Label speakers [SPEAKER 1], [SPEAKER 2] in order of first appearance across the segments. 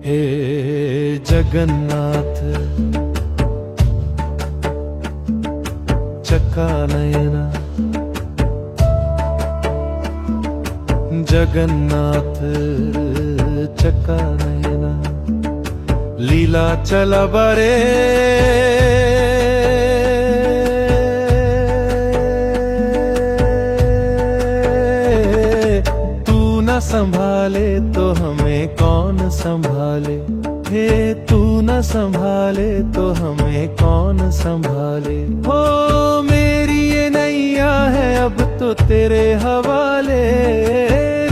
[SPEAKER 1] हे जगन्नाथ चक्कानयना, जगन्नाथ चक्कानयना, लीला चला बरे तू न संभाले तो हमें कौन संभाले। हे तू न संभाले तो हमें कौन संभाले। हो मेरी ये नैया है अब तो तेरे हवाले,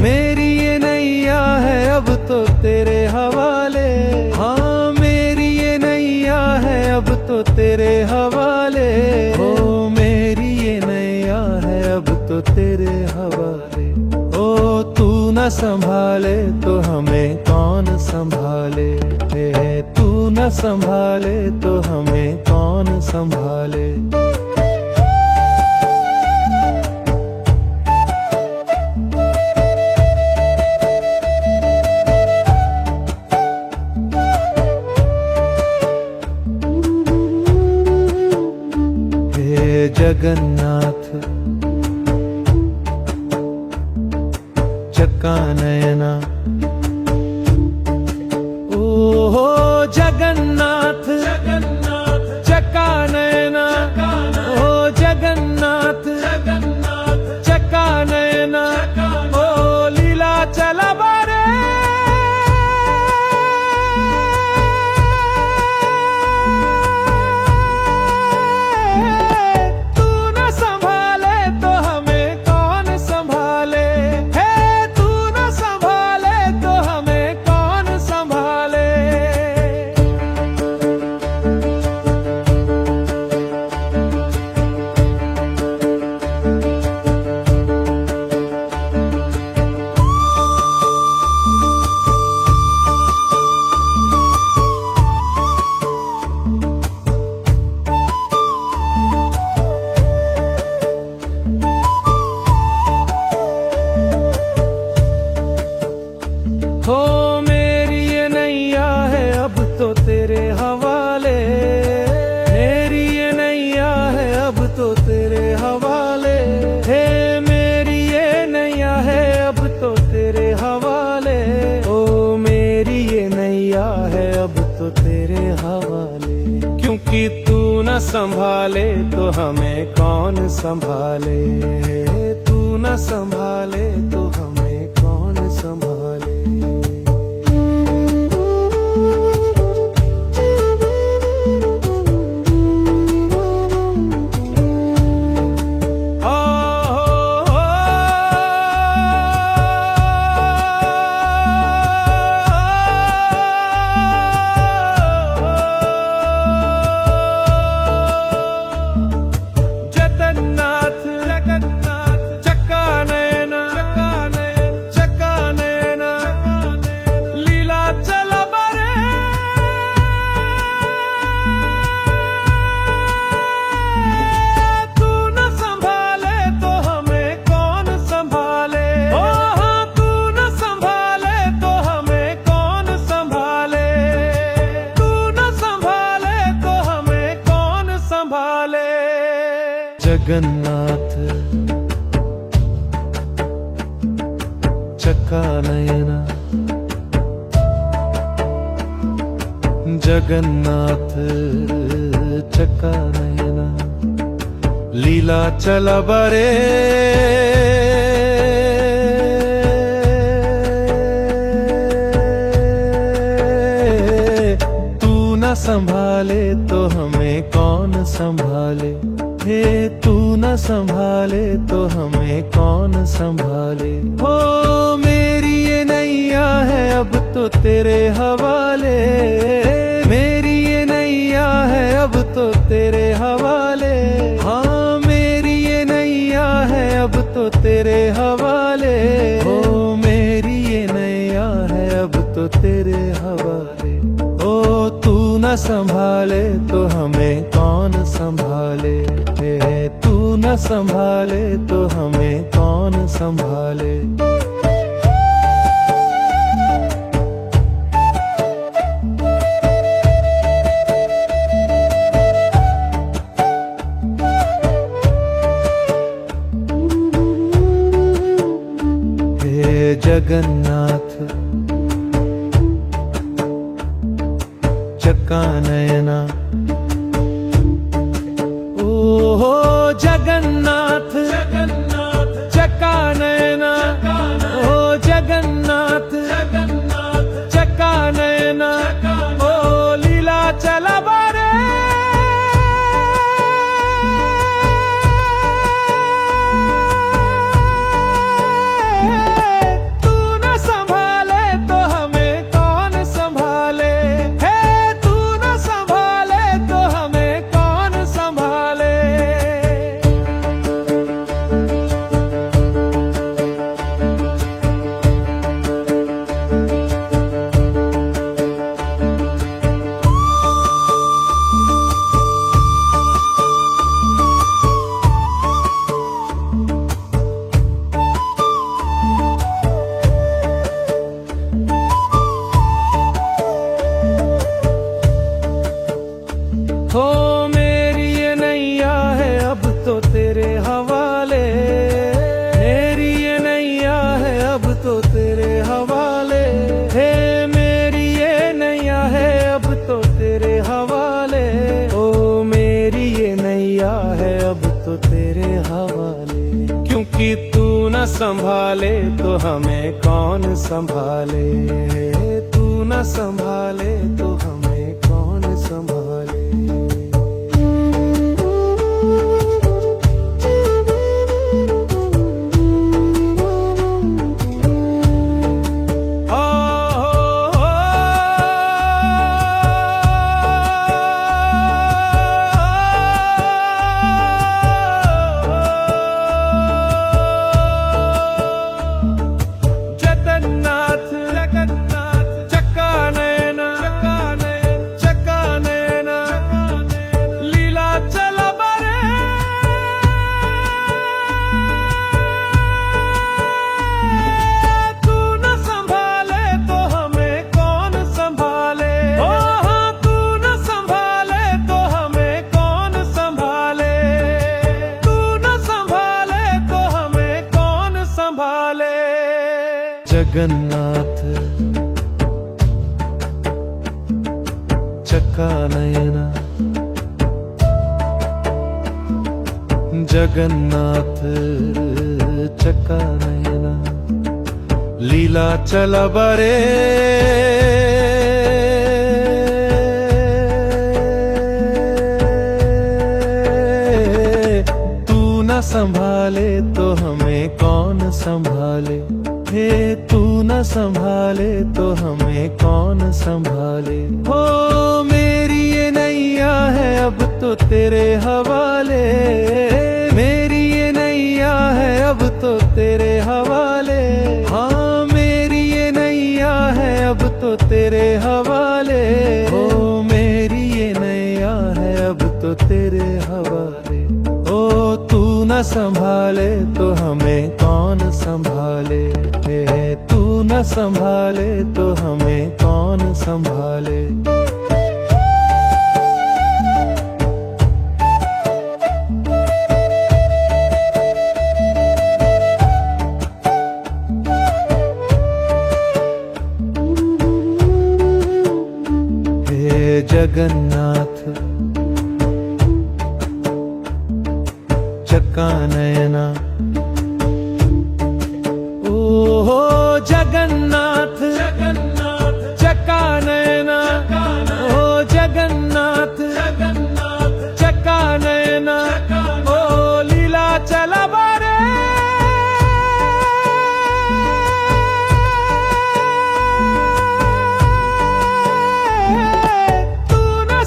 [SPEAKER 1] मेरी ये नैया है अब तो तेरे हवाले। हाँ मेरी ये नैया है अब तो तेरे हवाले। हो मेरी ये नैया है अब तो तेरे हवाले। ओ तू न संभाले तो हमें कौन संभाले। हे तू न संभाले तो हमें कौन संभाले। हे जगन्नाथ चक्कानयना, ओहो जगन्नाथ चक्कानयना, ओ जगन्नाथ चक्कानयना, ओ लीला चला बारे तू न संभाले तो हमें कौन संभाले। हे तू न संभाले तो हमें कौन संभाले। हो मेरी ये नैया है अब तो तेरे हवाले, मेरी ये नैया है अब तो तेरे हवाले। हे मेरी ये नैया है अब तो तेरे हवाले। ओ मेरी ये नैया है अब तो तेरे हवाले। क्योंकि तू न संभाले तो हमें कौन संभाले। तू न संभाले तो हमें कौन संभाले। जगन्नाथ चक्कानयना, जगन्नाथ चक्कानयना, लीला चला बरे तू न संभाले तो हमें कौन संभाले। हे तू न संभाले तो हमें कौन संभाले। हो मेरी ये नैया है अब तो तेरे हवाले, मेरी ये नैया है अब तो तेरे हवाले। हाँ मेरी ये नैया है अब तो तेरे हवाले। हो मेरी ये नैया है अब तो तेरे हवाले। ओ तू न संभाले तो हमें कौन संभाले। तू न संभाले तो हमें कौन संभाले। जगन्नाथ चक्का नयना ओ जगन्नाथ जगन्नाथ चक्का नयना ओ जगन्नाथ जगन्नाथ चक्का नयना ओ लीला चला बारे हो मेरी ये नैया है अब तो तेरे हवाले, मेरी ये नैया है अब तो तेरे हवाले, हे मेरी ये नैया है अब तो तेरे हवाले, ओ मेरी ये नैया है अब तो तेरे हवाले। क्योंकि तू न संभाले तो हमें कौन संभाले, तू न संभाले तो हमें कौन संभाले। जगन्नाथ चक्का नयना, जगन्नाथ चक्का नयना, लीला चला बरे तू न संभाले तो हमें कौन संभाले, हे तू न संभाले तो हमें कौन संभाले। हो मेरी ये नैया है अब तो तेरे हवाले, मेरी ये नैया है अब तो तेरे हवाले, हाँ मेरी ये नैया है अब तो तेरे हवाले, हो मेरी ये नैया है अब तो तेरे हवाले। ओ तू न संभाले तो हमें कौन संभाले, तू न संभाले तो हमें कौन संभाले। हे जगन्नाथ चक्का नयना ओ जगन्नाथ जगन्नाथ चक्का नयना ओ जगन्नाथ जगन्नाथ चक्का नयना ओ लीला चला बारे तू न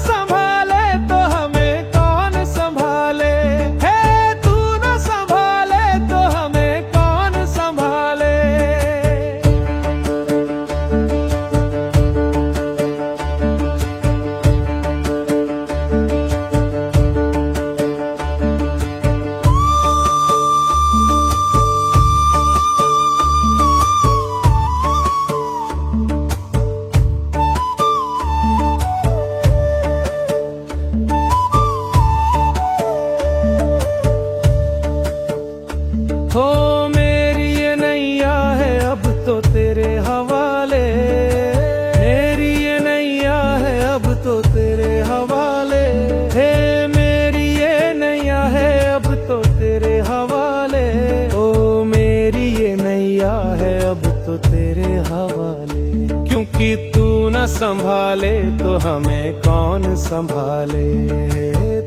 [SPEAKER 1] हवाले, मेरी ये नैया है अब तो तेरे हवाले, हे मेरी ये नैया है अब तो तेरे हवाले, ओ मेरी ये नैया है अब तो तेरे हवाले। क्योंकि तू न संभाले तो हमें कौन संभाले,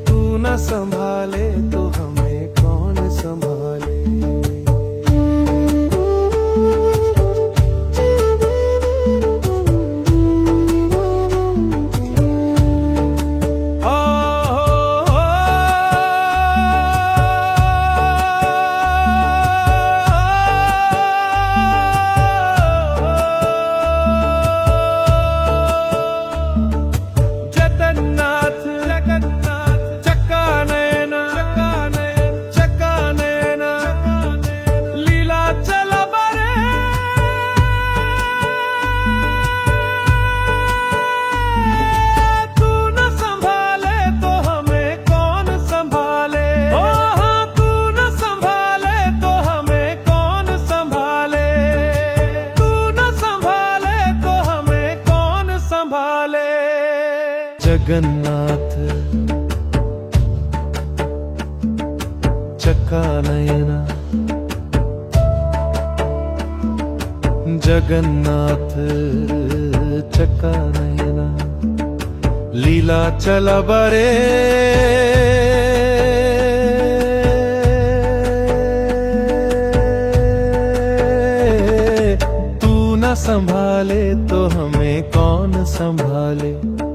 [SPEAKER 1] तू न संभाले तो हमें कौन संभाले। जगन्नाथ चक्का नयना, जगन्नाथ चक्का नयना, लीला चला बरे, तू न संभाले तो हमें कौन संभाले,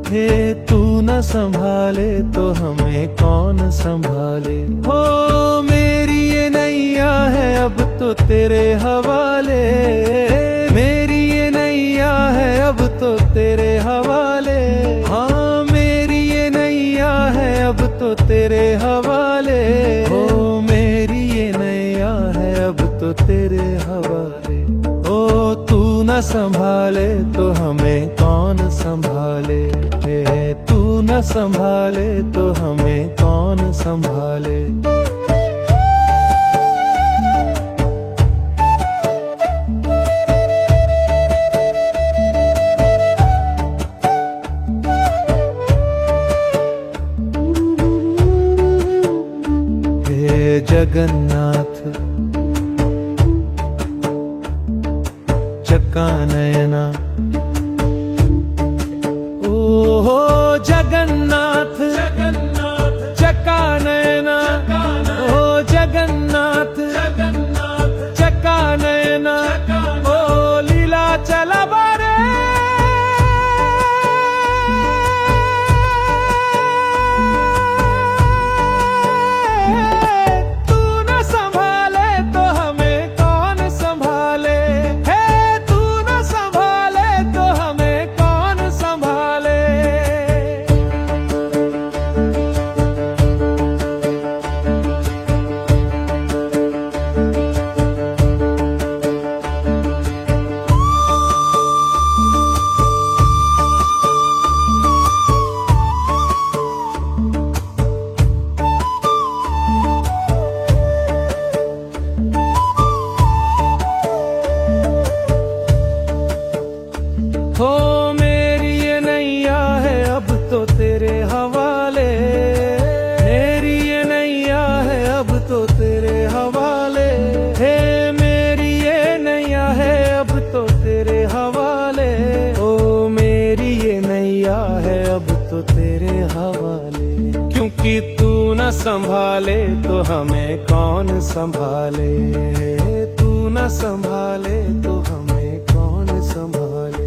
[SPEAKER 1] हे तू न संभाले तो हमें कौन संभाले। हो मेरी ये नैया है अब तो तेरे हवाले, मेरी ये नैया है अब तो तेरे हवाले, हाँ मेरी ये नैया है अब तो तेरे हवाले, हो मेरी ये नैया है अब तो तेरे हवाले। ओ तू न संभाले तो हमें कौन संभाले, तू न संभाले तो हमें कौन संभाले। हे जगन्नाथ चक्का नयना, ओ जगन्नाथ चक्का नयना, ओ जगन्नाथ चक्का नयना, ओ लीला चला बारे, तू न संभाले तो हमें कौन संभाले, हे तू न संभाले तो हमें कौन संभाले। हो मेरी ये नैया है अब तो तेरे हवाले, मेरी ये नैया है अब तो तेरे हवाले, हे मेरी ये नैया है अब तो तेरे हवाले, ओ मेरी ये नैया है अब तो तेरे हवाले। क्योंकि तू न संभाले तो हमें कौन संभाले, तू न संभाले तो हमें कौन संभाले।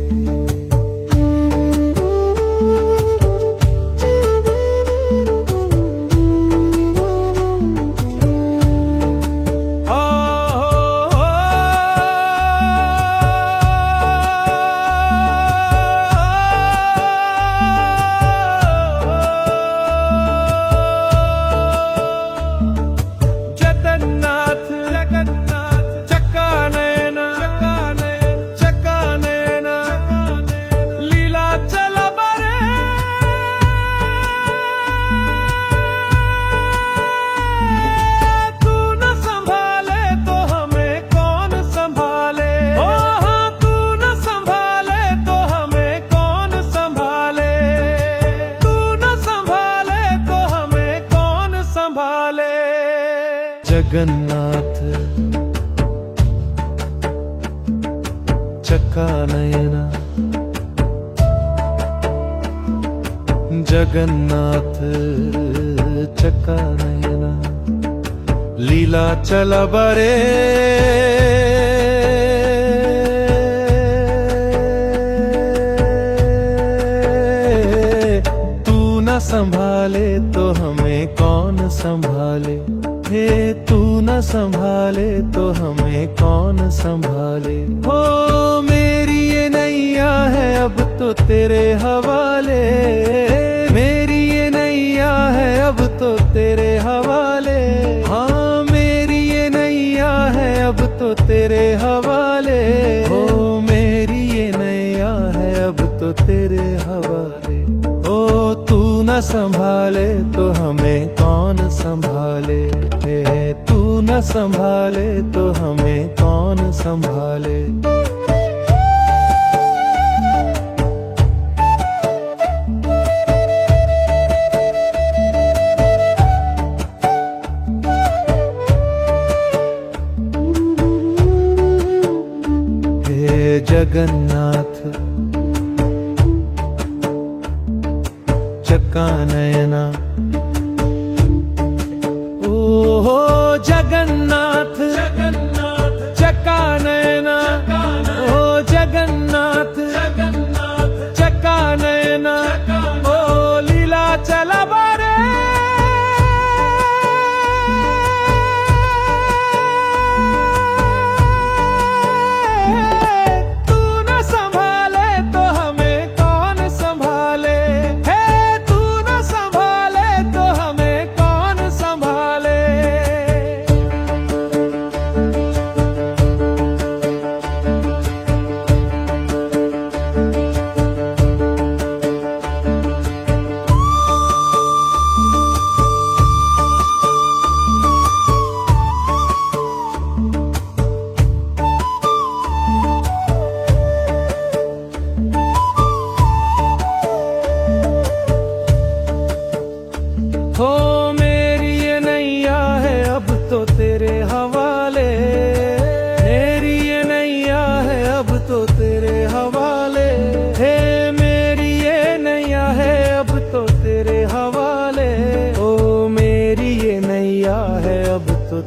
[SPEAKER 1] जगन्नाथ चक्का नयना, जगन्नाथ चक्का नयना, जगन्नाथ चक्का नयना, लीला चला बरे संभाले तो हमें कौन संभाले, हे तू न संभाले तो हमें कौन संभाले। हो मेरी ये नैया है अब तो तेरे हवाले, मेरी ये नैया है अब तो तेरे हवाले। हाँ मेरी ये नैया है अब तो तेरे हवाले, हो मेरी ये नैया है अब तो तेरे हवाले। ओ तू न संभाले तो हमें कौन संभाले, हे तू न संभाले तो हमें कौन संभाले। हे जगन्नाथ चक्का नयना, ओ जगन्नाथ चक्का नयना, ओ जगन्नाथ चक्का नयना, ओ लीला चला बारे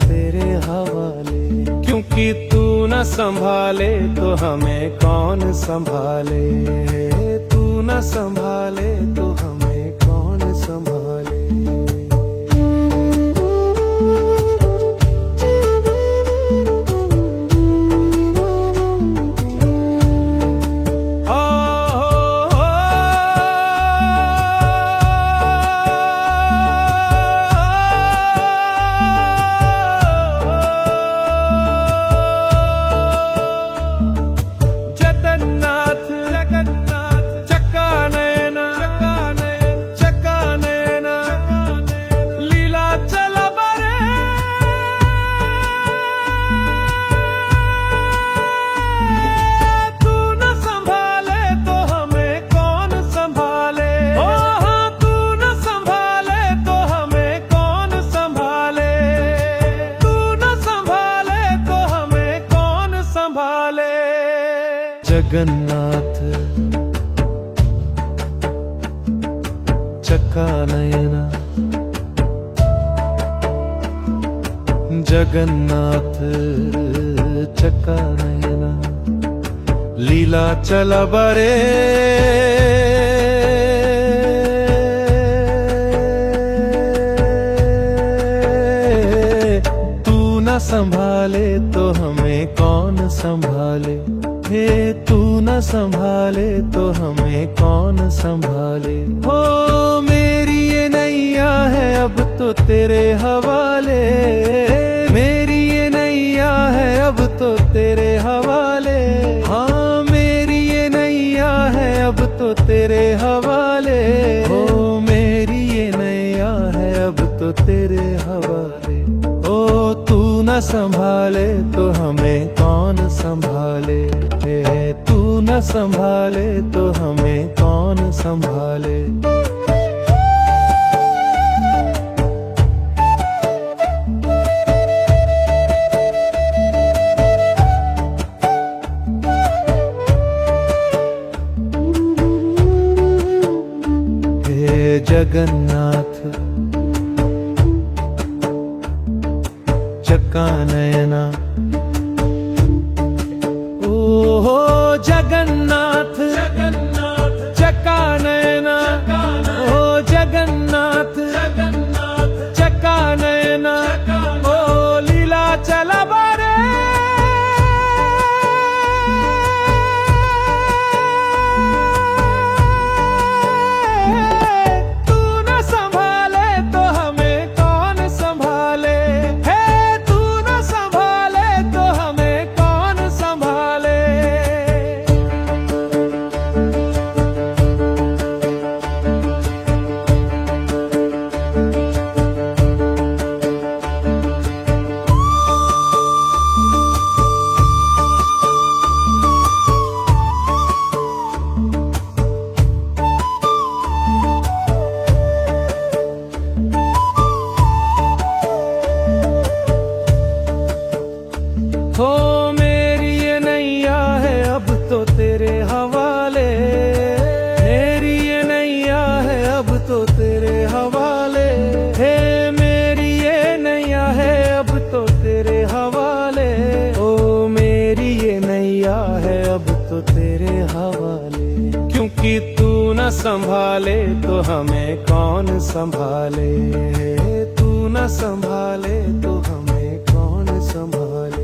[SPEAKER 1] तेरे हवाले। क्योंकि तू न संभाले तो हमें कौन संभाले, तू न संभाले तो हमें कौन संभाले। जगन्नाथ चक्का नयना, जगन्नाथ चक्का नयना, लीला चला बरे तू न संभाले तो हमें कौन संभाले, हे तू न संभाले तो हमें कौन संभाले। हो मेरी ये नैया है अब तो तेरे हवाले, मेरी ये नैया है अब तो तेरे हवाले। हाँ मेरी ये नैया है अब तो तेरे हवाले, हो मेरी ये नैया है अब तो तेरे हवाले। ओ तू न संभाले तो हमें कौन संभाले, तू न संभाले तो हमें कौन संभाले। जगन्नाथ चक्का नयना, ओ हो जगन्नाथ चक्का नयना, ओ जगन्नाथ चक्का नयना, ओ लीला चला बारे हो मेरी ये नैया है अब तो तेरे हवाले, मेरी ये नैया है अब तो तेरे हवाले, हे मेरी ये नैया है अब तो तेरे हवाले, ओ मेरी ये नैया है अब तो तेरे हवाले। क्योंकि तू न संभाले तो हमें कौन संभाले, तू न संभाले तो हमें कौन संभाले।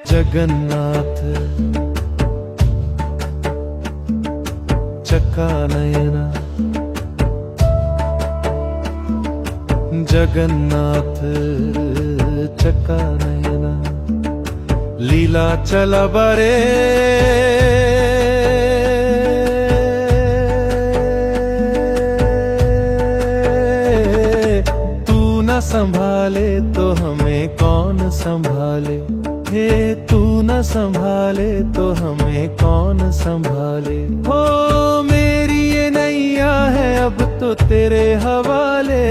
[SPEAKER 1] जगन्नाथ चक्का नयना, जगन्नाथ चक्का नयना, लीला चला बरे तू न संभाले तो हमें कौन संभाले, हे तू न संभाले तो हमें कौन संभाले। हो मेरी ये नैया है अब तो तेरे हवाले,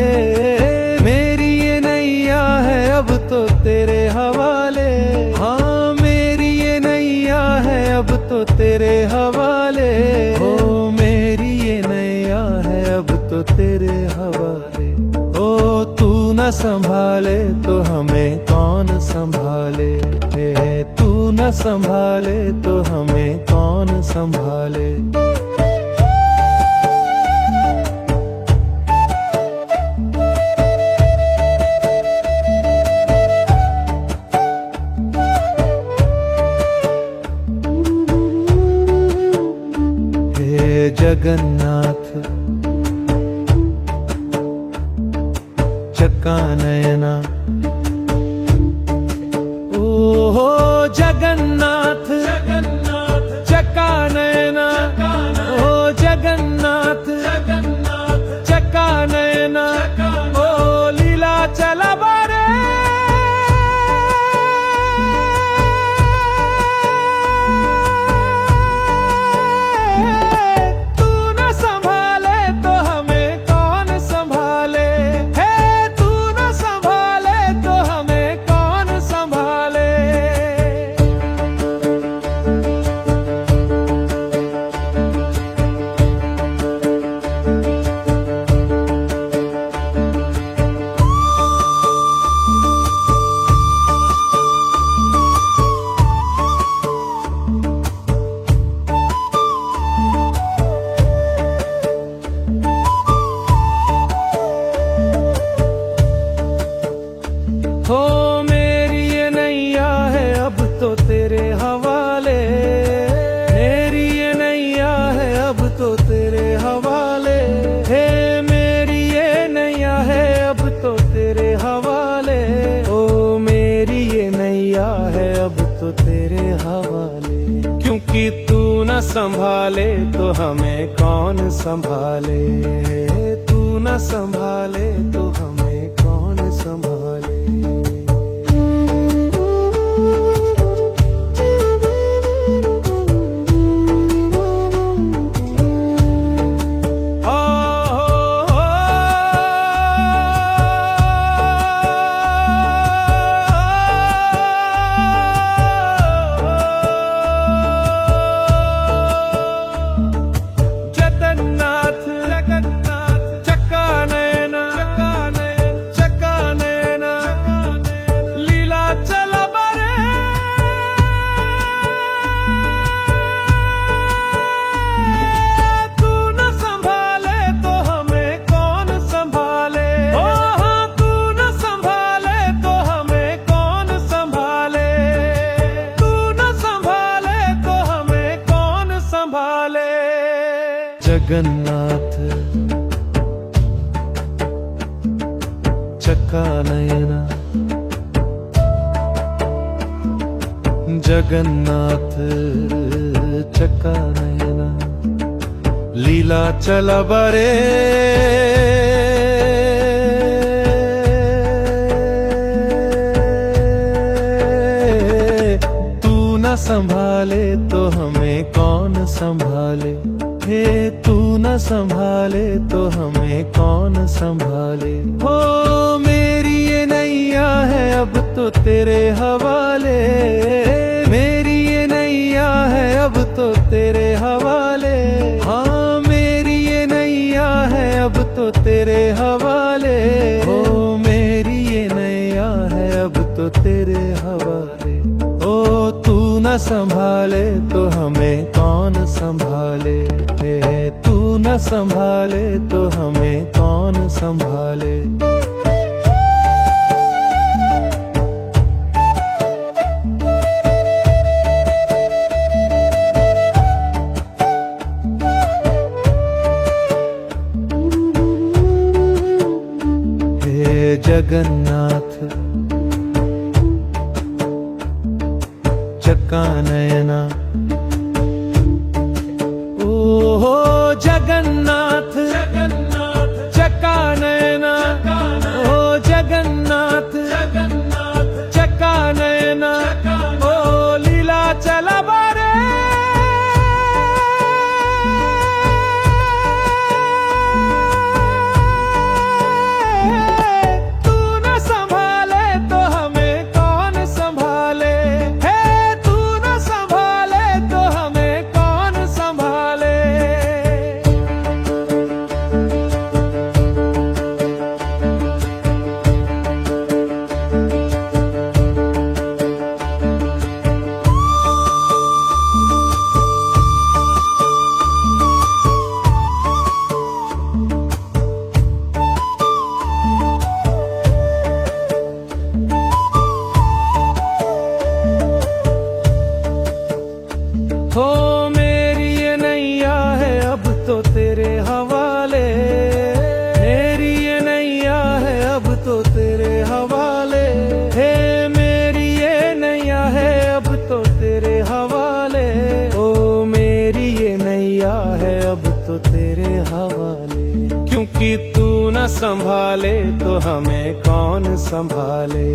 [SPEAKER 1] मेरी ये नैया है अब तो तेरे हवाले, हाँ मेरी ये नैया है अब तो तेरे हवाले, हो मेरी ये नैया है अब तो तेरे हवाले। ओ तू न संभाले तो हमें कौन संभाले, तू न संभाले तो हमें कौन संभाले। हे जगन्नाथ चक्का नयना, ओ हो जगन्नाथ चक्का नयना, ओ जगन्नाथ चक्का नयना, ओ लीला चला बारे तू न संभाले तो हमें कौन संभाले, हे तू न संभाले तो हमें कौन संभाले। हो मेरी ये नैया है अब तो संभाले तो हमें कौन संभाले, तू न संभाले तो हमें कौन संभाले। जगन्नाथ चक्कानयना, जगन्नाथ चक्कानयना, लीला चला बरे तू न संभाले तो हमें कौन संभाले, हे तू न संभाले तो हमें कौन संभाले। हो मेरी ये नैया है अब तो तेरे हवाले, मेरी ये नैया है अब तो तेरे हवाले। हाँ मेरी ये नैया है अब तो तेरे हवाले, हो मेरी ये नैया है अब तो तेरे हवाले। ओ तू न संभाले तो हमें कौन संभाले, तू न संभाले तो हमें कौन संभाले। हे जगन्नाथ चक्कानयना, ओ जगन्नाथ चक्कानयना, ओ जगन्नाथ चक्कानयना, ओ लीला चला बारे तू न संभाले तो हमें कौन संभाले, हे तू न संभाले तो हमें कौन संभाले। हो मेरी ये नैया है अब तो तेरे हवाले, मेरी ये नैया है अब तो तेरे हवाले। हे मेरी ये नैया है अब तो तेरे हवाले, ओ मेरी ये नैया है अब तो तेरे हवाले। क्योंकि तू न संभाले तो हमें कौन संभाले,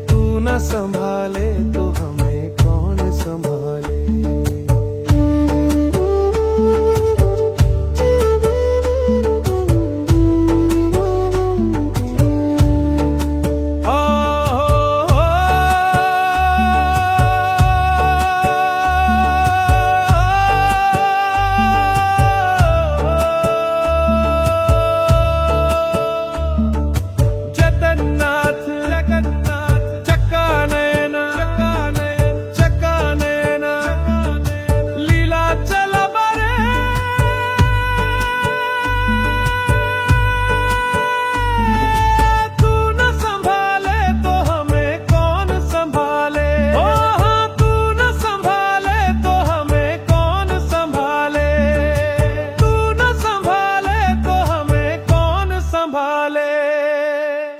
[SPEAKER 1] तू न संभाले तो हमें कौन संभाले।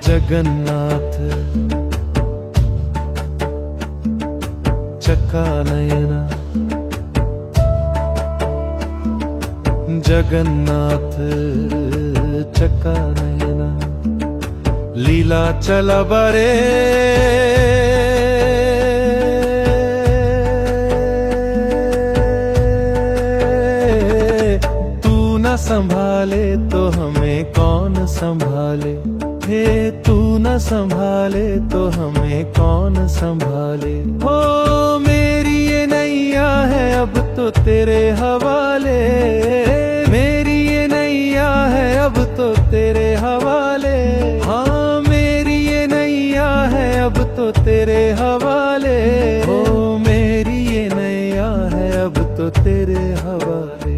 [SPEAKER 1] जगन्नाथ चक्कानयना, जगन्नाथ चक्का नयना लीला चला बरे तू न संभाले तो हमें कौन संभाले, हे तू न संभाले तो हमें कौन संभाले। हो मेरी ये नैया है अब तो तेरे हवाले, मेरी ये नैया है अब तो तेरे हवाले। हाँ मेरी ये नैया है अब तो तेरे हवाले, हो मेरी ये नैया है अब तो तेरे हवाले।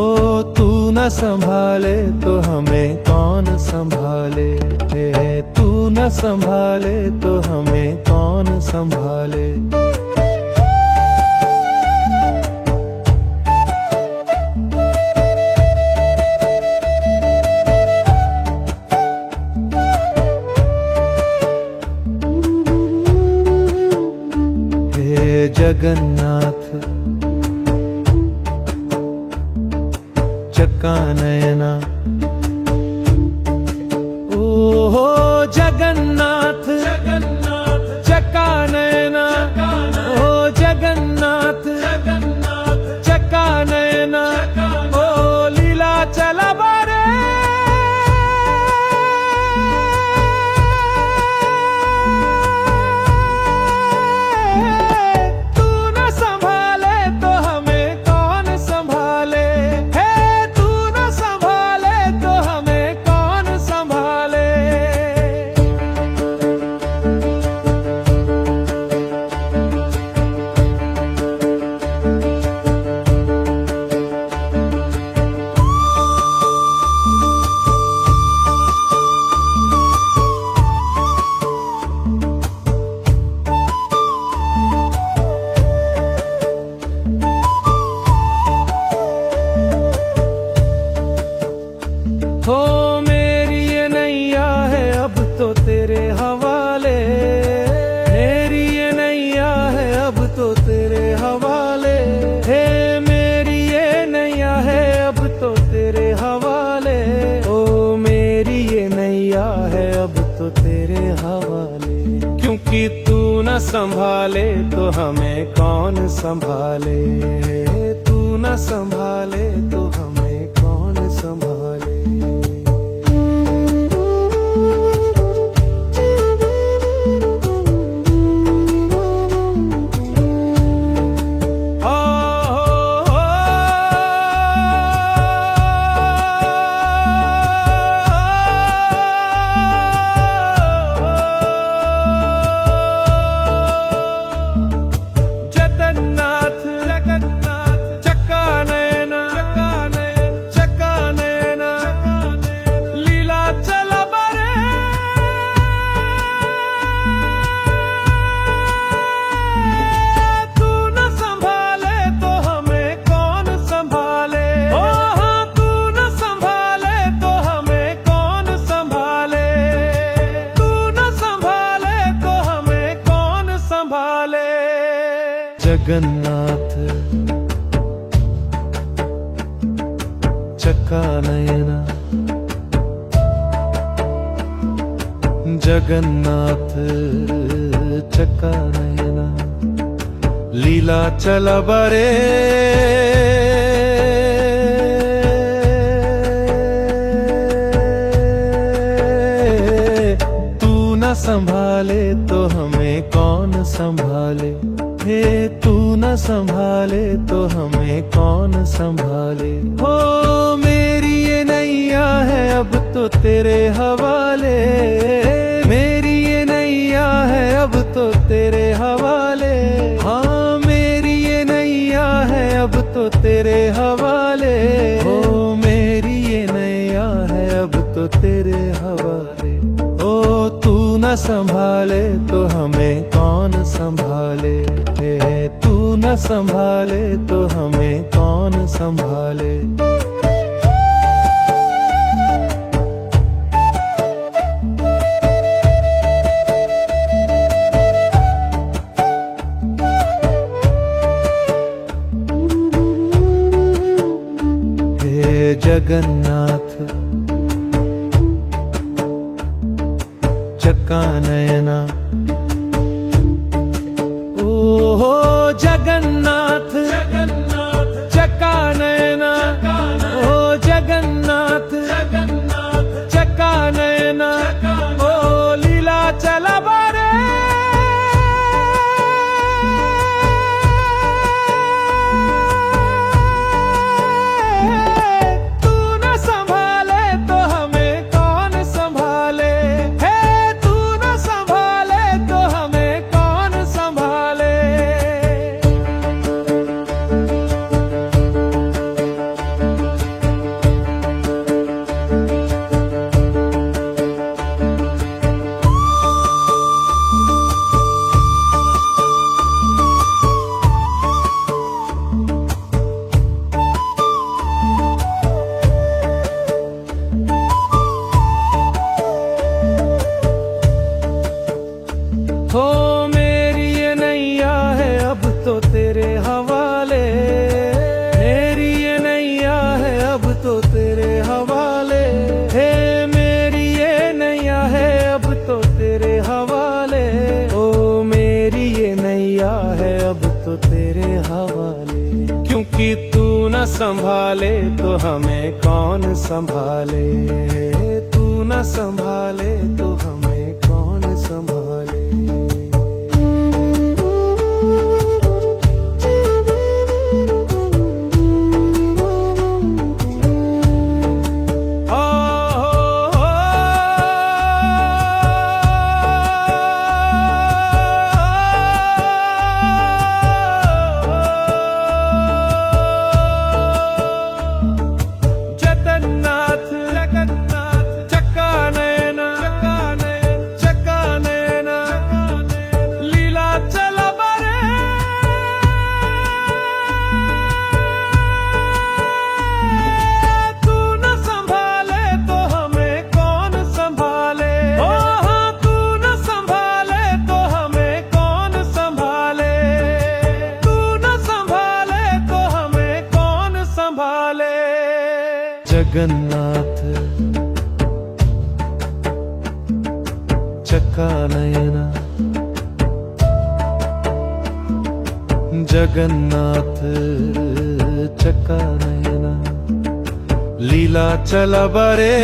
[SPEAKER 1] ओ तू न संभाले तो हमें कौन संभाले, हे तू न संभाले तो हमें कौन संभाले। हे जगन्नाथ चक्का नयना, ओ हो जगन्नाथ चक्का नयना, ओ जगन्नाथ चक्का नयना, ओ लीला चला बारे तू न संभाले तो हमें कौन संभाले, हे तू न संभाले तो हमें कौन संभाले। हो मेरी ये नैया है अब तो तेरे हवाले, मेरी ये नैया है अब तो तेरे हवाले। हे मेरी ये नैया है अब तो तेरे हवाले, ओ मेरी ये नैया है अब तो तेरे हवाले। क्योंकि तू न संभाले तो हमें कौन संभाले, तू न संभाले तो हमें कौन संभाले। जगन्नाथ चक्का नयना चक्का नयना लीला चला बरे तू न संभाले तो हमें कौन संभाले। ओ हाँ तू न संभाले तो हमें कौन संभाले, तू न संभाले तो हमें कौन संभाले। जगन्नाथ चक्का नयना, जगन्नाथ चक्का नयना लीला चला बरे तू न संभाले तो हमें कौन संभाले, हे तू न संभाले तो हमें कौन संभाले। हो मेरी ये नैया है अब तो तेरे हवाले, मेरी ये नैया है अब तो तेरे हवाले। हाँ मेरी ये नैया है अब तो तेरे हवाले, हो मेरी ये नैया है अब तो तेरे हवाले। ओ तू न संभाले तो हमें कौन संभाले, हे तू न संभाले तो हमें कौन संभाले। जगन्नाथ चक्कानयना ओ जगन्नाथ चक्कानयना ओ जगन्नाथ चक्कानयना ओ लीला चला बारे तू न संभाले तो हमें कौन संभाले, हे तू न संभाले तो हमें कौन संभाले। हो मेरी ये नैया है अब तो तेरे हवाले, मेरी ये नैया है अब तो तेरे हवाले, हे मेरी ये नैया है अब तो तेरे हवाले, ओ मेरी ये नैया है अब तो तेरे हवाले। क्योंकि तू न संभाले तो हमें कौन संभाले, तू न संभाले तो हमें कौन संभाले। जगन्नाथ चक्कानयना जगन्नाथ चक्कानयना लीला चला बरे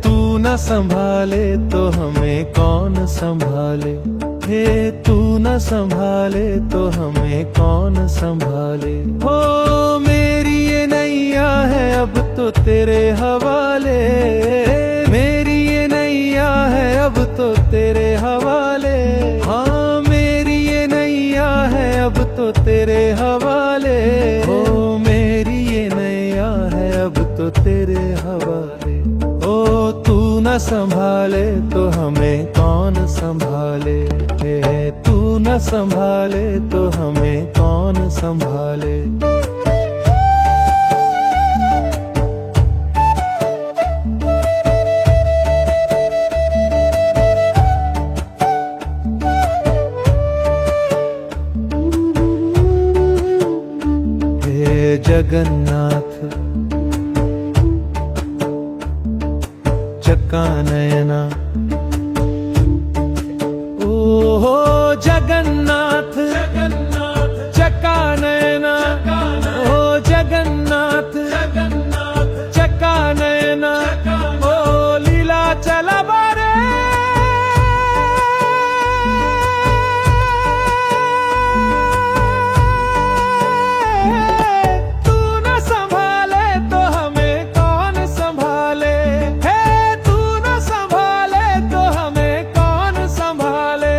[SPEAKER 1] तू न संभाले तो हमें कौन संभाले, हे तू न संभाले तो हमें कौन संभाले। हो मेरी ये नैया है अब तो तेरे हवाले, मेरी ये नैया है अब तो तेरे हवाले, हाँ मेरी ये नैया है अब तो तेरे हवाले, हो मेरी ये नैया है अब तो तेरे हवाले। ओ तू न संभाले तो हमें कौन संभाले, हे तू न संभाले तो हमें कौन संभाले। हे जगन्नाथ चक्कानयना ओ जगन्नाथ चक्कानयना ओ जगन्नाथ चक्कानयना ओ लीला चला बारे तू न संभाले तो हमें कौन संभाले, हे तू न संभाले तो हमें कौन संभाले।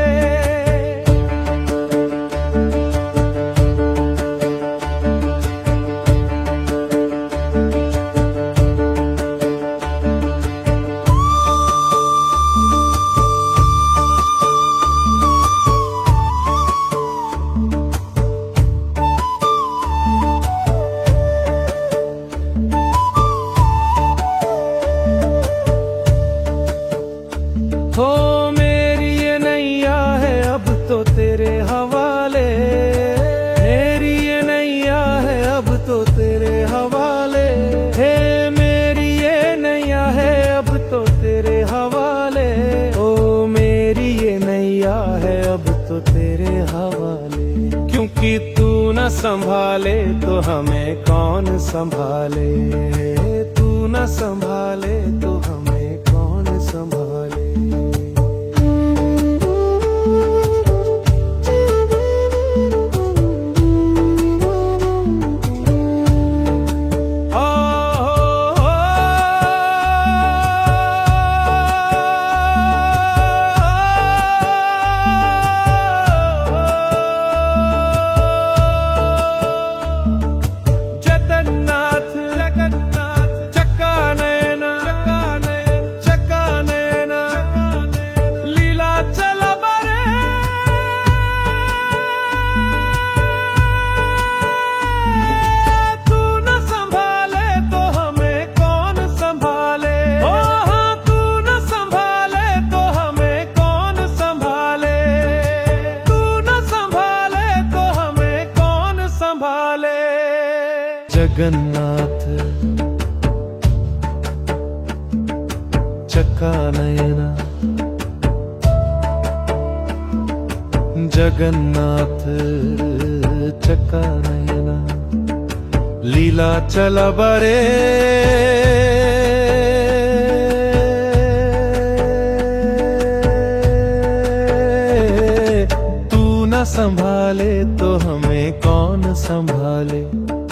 [SPEAKER 1] संभाले तो हमें कौन संभाले, तू न संभाले तो हमें कौन संभाले। जगन्नाथ चक्का नयना, जगन्नाथ चक्का नयना, लीला चला बरे। तू न संभाले तो हमें कौन संभाले,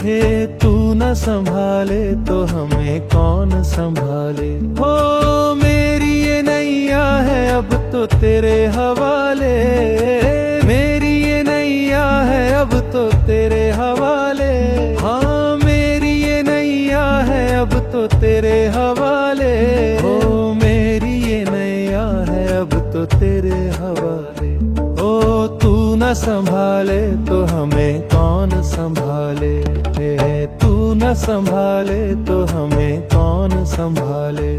[SPEAKER 1] हे तू न संभाले तो हमें कौन संभाले। हो मेरी ये नैया है अब तो तेरे हवाले, मेरी ये नैया है अब तो तेरे हवाले। हाँ मेरी ये नैया है अब तो तेरे हवाले, हो मेरी ये नैया है अब तो तेरे हवाले। ओ तू न संभाले तो हमें कौन संभाले, तू न संभाले तो हमें कौन संभाले।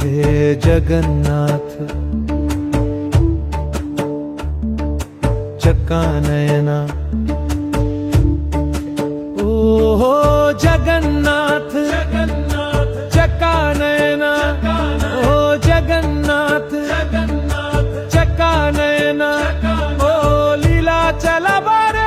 [SPEAKER 1] हे जगन्नाथ चक्का नयना, ओ जगन्नाथ चक्का नयना, ओ जगन्नाथ चक्का नयना, ओ लीला चला बारे।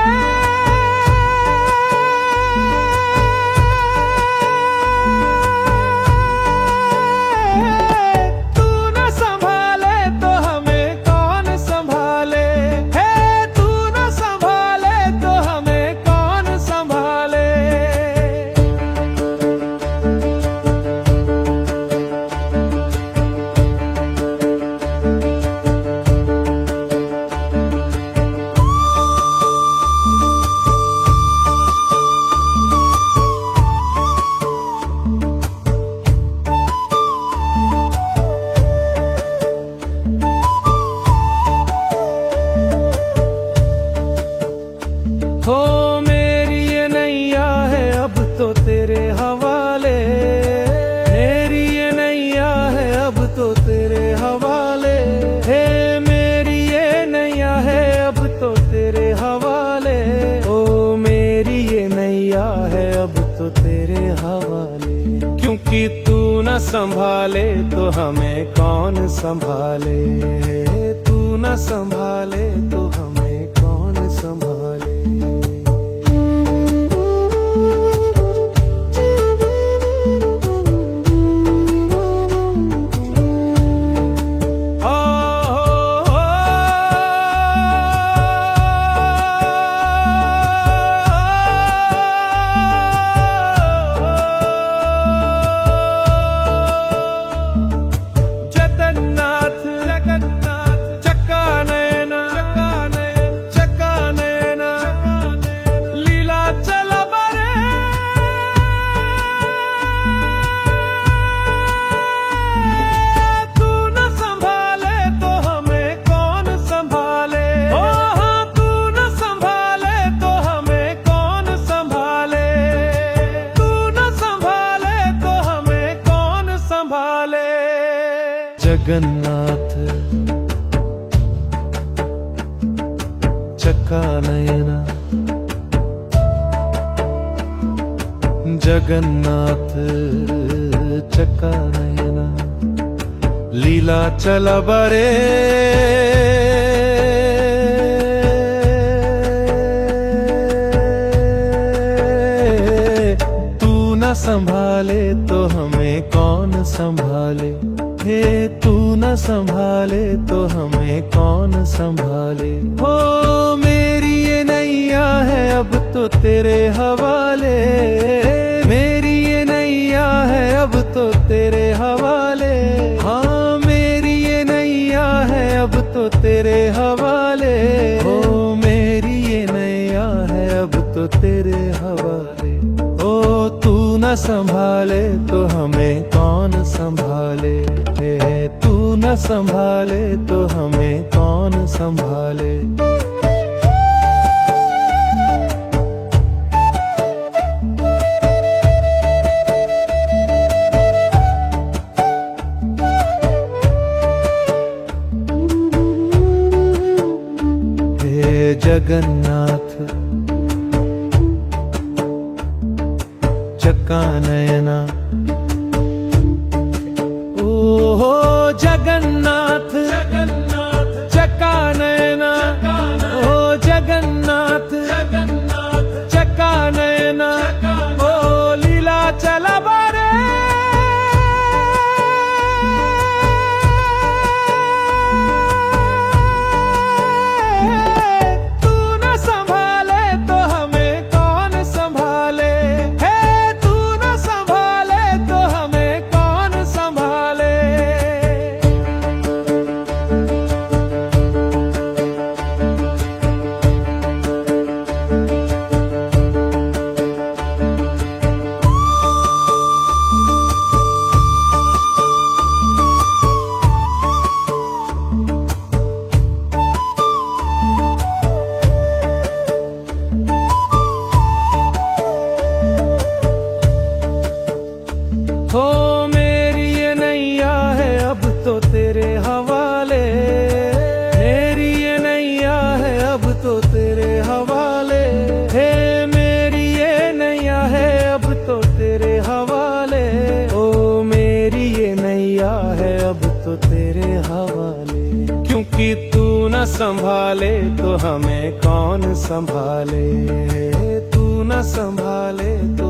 [SPEAKER 1] तू न संभाले तो हमें कौन संभाले, हे तू न संभाले तो हमें कौन संभाले। हो मेरी ये नैया है अब तो तेरे हवाले, मेरी ये नैया है अब तो तेरे हवाले। हे मेरी ये नैया है अब तो तेरे हवाले, ओ मेरी ये नैया है अब तो तेरे हवाले। क्योंकि तू न संभाले तो हमें कौन संभाले, तू न संभाले तो हमें कौन संभाले। जगन्नाथ चक्का नयना, जगन्नाथ चक्का नयना लीला चला बरे तू न संभाले तो हमें कौन संभाले, हे तू न संभाले तो हमें कौन संभाले। हो मेरी ये नैया है अब तो तेरे हवाले, मेरी ये नैया है अब तो तेरे हवाले। हाँ मेरी ये नैया है अब तो तेरे हवाले, हो मेरी ये नैया है अब तो तेरे हवाले। ओ तू न संभाले तो हमें कौन संभाले, हे तू न संभाले तो हमें कौन संभाले। हे जगन्नाथ चक्का नयना, ओ हो जगन्नाथ चक्का नयना, ओ जगन्नाथ चक्का नयना, ओ लीला चला बारे तू न संभाले तो हमें कौन संभाले, हे तू न संभाले तो हमें कौन संभाले। हो मेरी ये नैया है अब तो तेरे हवाले, मेरी ये नैया है अब तो तेरे हवाले। हे मेरी ये नैया है अब तो तेरे हवाले, ओ मेरी ये नैया है अब तो तेरे हवाले। क्योंकि तू न संभाले तो हमें कौन संभाले, तू न संभाले तो